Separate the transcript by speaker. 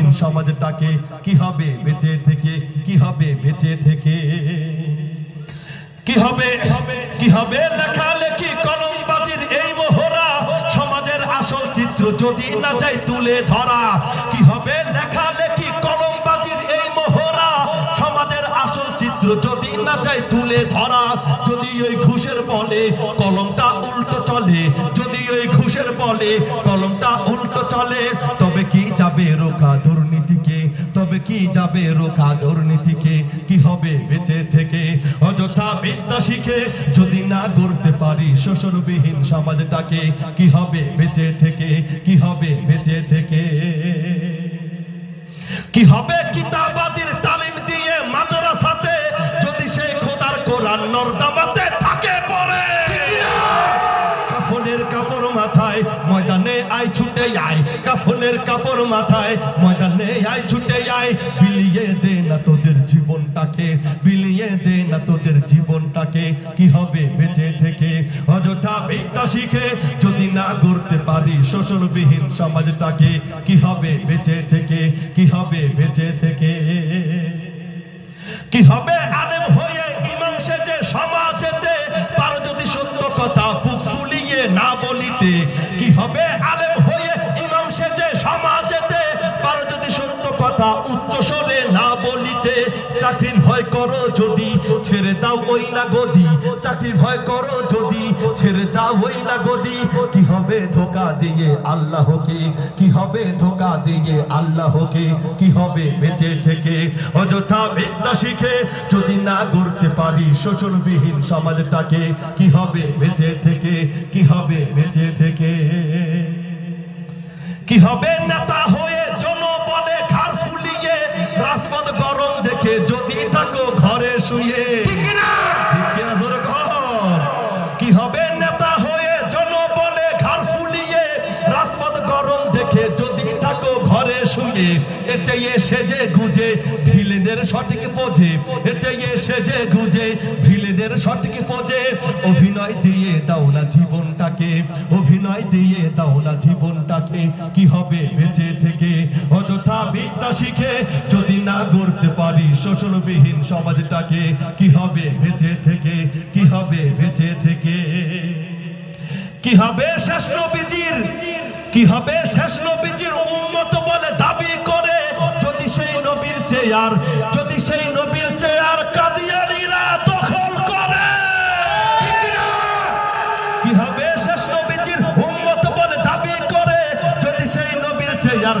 Speaker 1: শোষণবিহীন সমাজটাকে কি হবে বেঁচে থেকে, কি হবে বেঁচে থেকে, কি হবে, কি হবে লেখালেখি কলমবাজির এই মোহরা, সমাজের আসল চিত্র যদি না যায় তুলে ধরা। কি হবে লেখালেখি কলমবাজির এই মোহরা, সমাজের আসল চিত্র যদি না যায় তুলে ধরা। যদি ওই ঘুষের বলে কলমটা উল্টো চলে, যদি ওই ঘুষের বলে কলমটা উল্টো চলে, তবে কি যাবে রোখা দুর্নীতিকে, তবে কি যাবে রোখা দুর্নীতিকে, কি হবে বেঁচে থেকে। অযথা বিদ্যা শিখে যদি না গড়তে পারি শোষণবিহীন সমাজটাকে, কি হবে বেঁচে থেকে, কি হবে বেঁচে থেকে। কি হবে কিতাবাদির তালিম দিয়ে মাদ্রাসাতে, যদি সেই খোদার কোরআন নর্দমাতে থাকে পড়ে। কাফনের কাপড় মাথায় ময়দানে আয় ছুটে আয়, কাফনের কাপড় মাথায় ময়দানে আয় ছুটে আয়। বিলিয়ে দে না তোদের জীবনটাকে, বিলিয়ে দে না তোদের জীবনটাকে, কি হবে বেঁচে থেকে। অযথা বিদ্যা শিখে যদি না গড়তে পারি শোষণবিহীন সমাজটাকে, কি হবে বেঁচে থেকে, কি হবে বেঁচে থেকে। কি হবে আলেম হয়ে ইমাম সেজে সমাজেতে, পারো যদি সত্য কথা বুক ফুলিয়ে না বলিতে। কি হবে আলেম হয়ে ইমাম সেজে সমাজেতে, পারো যদি সত্য কথা উচ্চ স্বরে না বলিতে। চাকরির ভয় করো যদি ছেড়ে দাও ওই না গদি, চাকরির ভয় করো যদি ছেড়ে দাও ওই না গদি। কি হবে ধোঁকা দিয়ে আল্লাহকে, কি হবে ধোঁকা দিয়ে আল্লাহকে, কি হবে বেঁচে থেকে। অযথা বিদ্যা শিখে যদি না গড়তে পারি শোষণবিহীন সমাজটাকে, কি হবে বেঁচে থেকে, কি হবে বেঁচে থেকে। কি হবে নেতা হয়ে জনবলে ঘাড় ফুলিয়ে, রাজপথ গরম দেখে যদি থাকো ঘরে শুয়ে। ঠিক কিনা জোরে কর। কি হবে নেতা হয়ে জনবলে ঘাড় ফুলিয়ে, রাজপথ গরম দেখে যদি থাকো ঘরে শুয়ে। এর চাইয়ে সেজে গুজে ভিলেনের সঠিক বোঝে, এর চাইয়ে সেজে গুজে ভিলেনের সঠিক বোঝে। অভিনয় দিয়ে দাও না জীবনটাকে, অভিনয় দিয়ে দাও না জীবনটাকে, কি হবে বেঁচে থেকে। অযথা বিদ্যা শিখে যদি না গড়তে পারি শোষণবিহীন সমাজটাকে, কি হবে বেঁচে থেকে, কি হবে বেঁচে থেকে। কি হবে শেষ নবীজির, কি হবে শেষ নবীজির উম্মত বলে দাবি করে, যদি সেই নবীর চেয়ার, যদি সেই নবীর চেয়ার কাদিয়ানীরা দখল করে। কি হবে শেষ নবীজির উম্মত বলে দাবি করে, যদি সেই নবীর চেয়ার